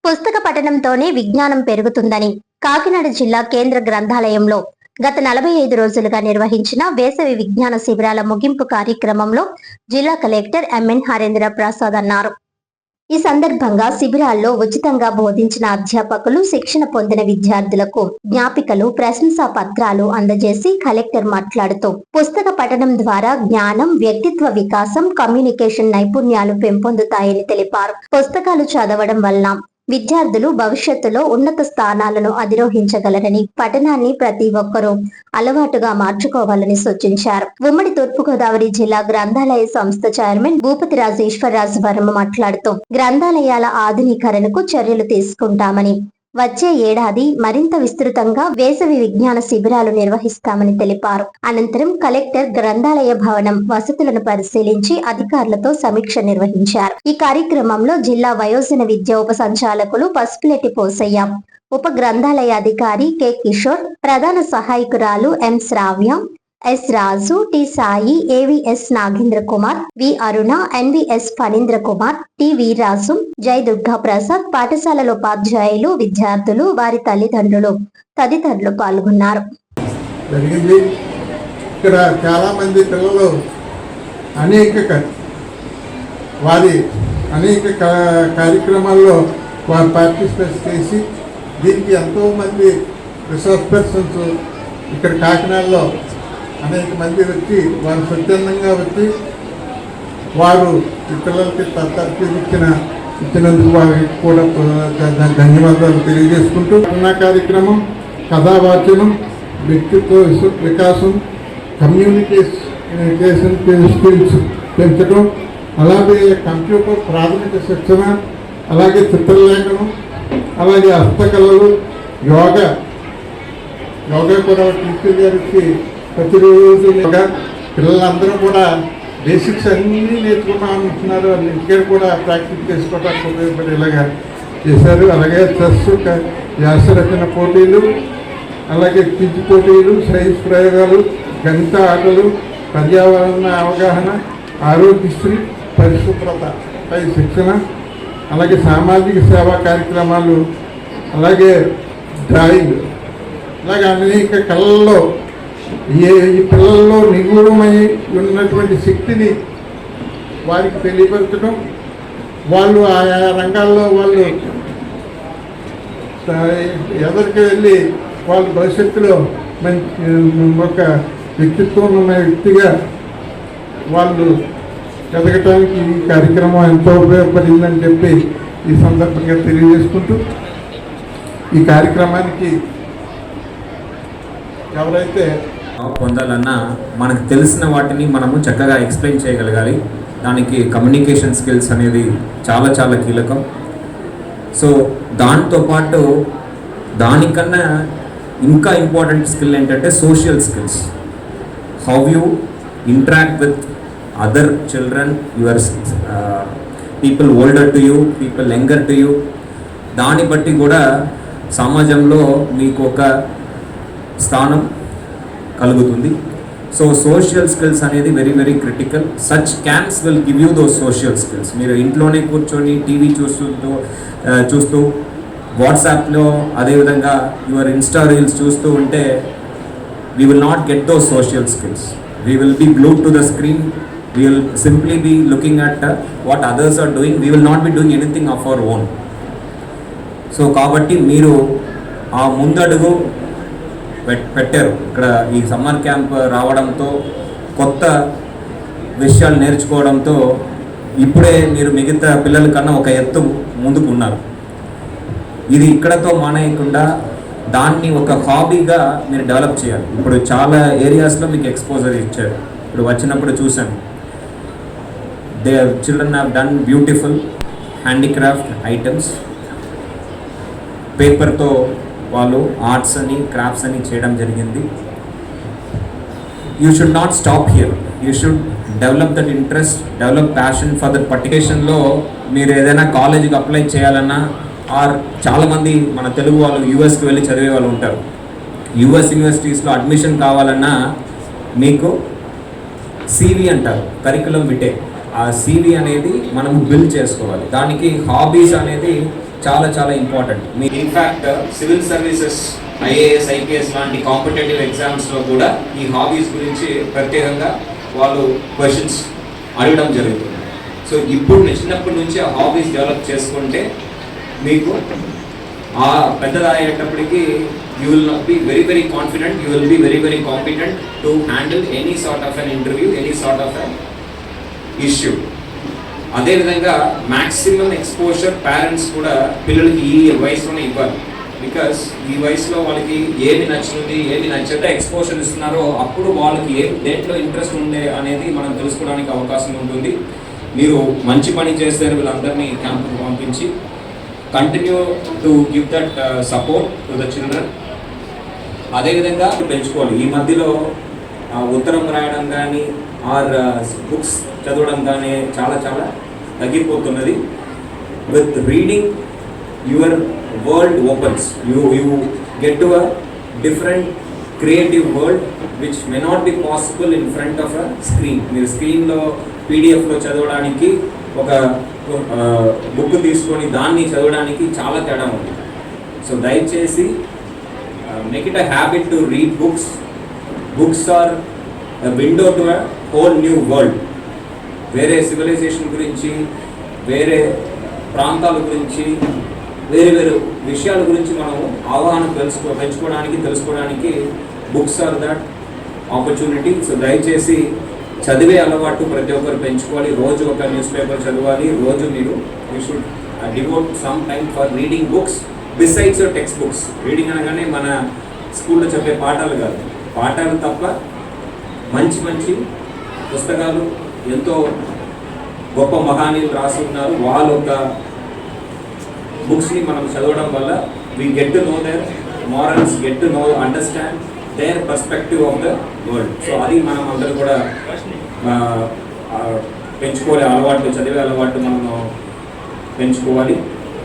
పుస్తక పఠనంతోనే విజ్ఞానం పెరుగుతుందని కాకినాడ జిల్లా కేంద్ర గ్రంథాలయంలో గత 45 రోజులుగా నిర్వహించిన వేసవి విజ్ఞాన శిబిరాల ముగింపు కార్యక్రమంలో జిల్లా కలెక్టర్ ఎంఎన్ హరేంద్ర ప్రసాద్ అన్నారు. ఈ సందర్భంగా శిబిరాల్లో ఉచితంగా బోధించిన అధ్యాపకులు, శిక్షణ పొందిన విద్యార్థులకు జ్ఞాపికలు, ప్రశంసా పత్రాలు అందజేసి కలెక్టర్ మాట్లాడుతూ పుస్తక పఠనం ద్వారా జ్ఞానం, వ్యక్తిత్వ వికాసం, కమ్యూనికేషన్ నైపుణ్యాలు పెంపొందుతాయని తెలిపారు. పుస్తకాలు చదవడం వల్ల విద్యార్థులు భవిష్యత్తులో ఉన్నత స్థానాలను అధిరోహించగలరని, పఠనాన్ని ప్రతి ఒక్కరూ అలవాటుగా మార్చుకోవాలని సూచించారు. ఉమ్మడి తూర్పుగోదావరి జిల్లా గ్రంథాలయ సంస్థ చైర్మన్ భూపతిరాజు ఈశ్వరరాజు వర్మ మాట్లాడుతూ గ్రంథాలయాల ఆధునీకరణకు చర్యలు తీసుకుంటామని, వచ్చే ఏడాది మరింత విస్తృతంగా వేసవి విజ్ఞాన శిబిరాలు నిర్వహిస్తామని తెలిపారు. అనంతరం కలెక్టర్ గ్రంథాలయ భవనం వసతులను పరిశీలించి అధికారులతో సమీక్ష నిర్వహించారు. ఈ కార్యక్రమంలో జిల్లా వయోజన విద్య ఉప సంచాలకులు పసుపులెట్టి పోసయ్య, ఉప గ్రంథాలయ అధికారి కె కిషోర్, ప్రధాన సహాయకురాలు ఎం శ్రావ్య, ఎస్ రాజు, టి సాయి, ఏవిఎస్ నాగేంద్ర కుమార్, వి అరుణ, ఎన్విఎస్ ఫణీంద్ర కుమార్, టి వీరాజు, జై దుర్గా ప్రసాద్, పాఠశాలల ఉపాధ్యాయులు, విద్యార్థులు, వారి తల్లిదండ్రులు తదితరులు పాల్గొన్నారు. ఇక్కడ చాలా మంది పిల్లలు అనేక కార్యక్రమాల్లో వారు పార్టిసిపేట్ చేసి దీనికి ఎంతో మంది రిసోర్స్ పర్సన్స్ ఇక్కడ కాకినాడలో అనేక మంది వచ్చి వారు స్వచ్ఛందంగా వచ్చి వారు ఈ పిల్లలకి ఇచ్చినందుకు వారికి కూడా ధన్యవాదాలు తెలియజేసుకుంటూ ఉన్న కార్యక్రమం కథావాచనం, వ్యక్తిత్వ వికాసం, కమ్యూనికేషన్ స్కిల్స్ పెంచడం, అలాగే కంప్యూటర్ ప్రాథమిక శిక్షణ, అలాగే చిత్రలేఖనం, అలాగే హస్తకళలు, యోగా కూడా టీచర్ గారికి ప్రతిరోజు పిల్లలందరూ కూడా బేసిక్స్ అన్నీ నేర్చుకున్నామంటున్నారు. వాళ్ళు ఇంటికి కూడా ప్రాక్టీస్ చేసుకోవడానికి ఉపయోగపడేలాగా చేశారు. అలాగే చెస్, వ్యాసరచన పోటీలు, అలాగే క్విజ్ పోటీలు, సైన్స్ ప్రయోగాలు, గణిత ఆటలు, పర్యావరణ అవగాహన, ఆరోగ్యశ్రీ, పరిశుభ్రతపై శిక్షణ, అలాగే సామాజిక సేవా కార్యక్రమాలు, అలాగే డ్రాయింగ్, అలాగే అనేక కళల్లో ఈ పిల్లల్లో నిగూఢమై ఉన్నటువంటి శక్తిని వారికి తెలియపరచడం, వాళ్ళు ఆయా రంగాల్లో వాళ్ళు ఎదురికి వెళ్ళి వాళ్ళు భవిష్యత్తులో ఒక వ్యక్తిత్వం ఉన్న వ్యక్తిగా వాళ్ళు ఎదగటానికి ఈ కార్యక్రమం ఎంతో ఉపయోగపడిందని చెప్పి ఈ సందర్భంగా తెలియజేసుకుంటూ ఈ కార్యక్రమానికి ఎవరైతే పొందాలన్నా మనకు తెలిసిన వాటిని మనము చక్కగా ఎక్స్ప్లెయిన్ చేయగలగాలి. దానికి కమ్యూనికేషన్ స్కిల్స్ అనేది చాలా చాలా కీలకం. సో దాంతోపాటు దానికన్నా ఇంకా ఇంపార్టెంట్ స్కిల్ ఏంటంటే social skills. How you interact with other children, your people older to you, people younger to you. దాన్ని బట్టి కూడా సమాజంలో మీకు ఒక స్థానం కలుగుతుంది. సో సోషల్ స్కిల్స్ అనేది very very critical. Such camps will give you those social skills. మీరు ఇంట్లోనే కూర్చొని టీవీ చూస్తూ వాట్సాప్లో అదేవిధంగా యువర్ ఇన్స్టా రీల్స్ చూస్తూ ఉంటే we will not get those social skills. We will be glued to the screen. We will simply be looking at what others are doing. We will not be doing anything of our own. So కాబట్టి మీరు ఆ ముందడుగు పెట్టారు. ఇక్కడ ఈ summer camp రావడంతో, కొత్త విషయాలు నేర్చుకోవడంతో ఇప్పుడే మీరు మిగతా పిల్లల కన్నా ఒక ఎత్తు ముందుకు ఉన్నారు. ఇది ఇక్కడతో మానేయకుండా దాన్ని ఒక హాబీగా మీరు డెవలప్ చేయాలి. ఇప్పుడు చాలా ఏరియాస్లో మీకు ఎక్స్పోజర్ ఇచ్చారు. ఇప్పుడు వచ్చినప్పుడు చూసాను, they children have done beautiful handicraft items. పేపర్తో వాళ్ళు ఆర్ట్స్ అని, క్రాఫ్ట్స్ అని చేయడం జరిగింది. You should not stop here. You should develop that interest, develop passion for that పర్టికేషన్లో. మీరు ఏదైనా కాలేజీకి అప్లై చేయాలన్నా, ఆర్ చాలామంది మన తెలుగు వాళ్ళు యూఎస్కి వెళ్ళి చదివే వాళ్ళు ఉంటారు. యూఎస్ యూనివర్సిటీస్లో అడ్మిషన్ కావాలన్నా మీకు CV అంటారు, కరికులం విటే. ఆ CV అనేది మనం బిల్డ్ చేసుకోవాలి. దానికి హాబీస్ అనేది చాలా చాలా ఇంపార్టెంట్. మీ in fact civil services, IAS, IPS లాంటి కాంపిటేటివ్ ఎగ్జామ్స్లో కూడా ఈ హాబీస్ గురించి ప్రత్యేకంగా వాళ్ళు క్వశ్చన్స్ అడగడం జరుగుతుంది. సో ఇప్పుడు చిన్నప్పటి నుంచి ఆ హాబీస్ డెవలప్ చేసుకుంటే మీకు ఆ పెద్దగా అయ్యేటప్పటికి you will not be very very confident, you will be very very competent to handle any sort of an interview, any sort of an issue. అదేవిధంగా మ్యాక్సిమం ఎక్స్పోజర్ పేరెంట్స్ కూడా పిల్లలకి ఈ వయసులోనే ఇవ్వాలి. బికాస్ ఈ వయసులో వాళ్ళకి ఏమి నచ్చుతుంది, ఏమి నచ్చక ఎక్స్పోజర్ ఇస్తున్నారో అప్పుడు వాళ్ళకి దేంట్లో ఇంట్రెస్ట్ ఉంది అనేది మనం తెలుసుకోవడానికి అవకాశం ఉంటుంది. మీరు మంచి పని చేస్తారు, వీళ్ళందరినీ క్యాంపుకు పంపించి continue to give that support to the children. అదేవిధంగా పెంచుకోవాలి. ఈ మధ్యలో ఉత్తరం రాయడం కానీ ఆర్ బుక్స్ చదవడం కానీ చాలా చాలా తగ్గిపోతున్నది. With reading your world opens, you get to a different creative world which may not be possible in front of a screen. మీరు స్క్రీన్లో పీడిఎఫ్లో చదవడానికి ఒక బుక్ తీసుకొని దాన్ని చదవడానికి చాలా తేడా ఉంది. సో దయచేసి make it a habit to read books. Books are window to a whole new world. వేరే సివిలైజేషన్ గురించి, వేరే ప్రాంతాల గురించి, వేరే వేరే విషయాల గురించి మనం అవగాహన తెలుసుకోవడానికి books are that opportunity. So దయచేసి చదివే అలవాటు ప్రతి ఒక్కరు పెంచుకోవాలి. రోజు ఒక న్యూస్ పేపర్ చదవాలి. రోజు మీరు you should devout some time for reading books besides your text books. Reading అనగానే మన స్కూల్లో చెప్పే పాఠాలు కాదు, పాఠాలు తప్ప మంచి మంచి పుస్తకాలు, ఎంతో గొప్ప మహానీయులు రాసి ఉన్నారు. వాళ్ళ యొక్క బుక్స్ని మనం చదవడం వల్ల we get to know their morals, get to know, understand their perspective of the world. So అది మనం అందరూ కూడా పెంచుకోవాలి. అలవాటు, చదివే అలవాటు మనం పెంచుకోవాలి.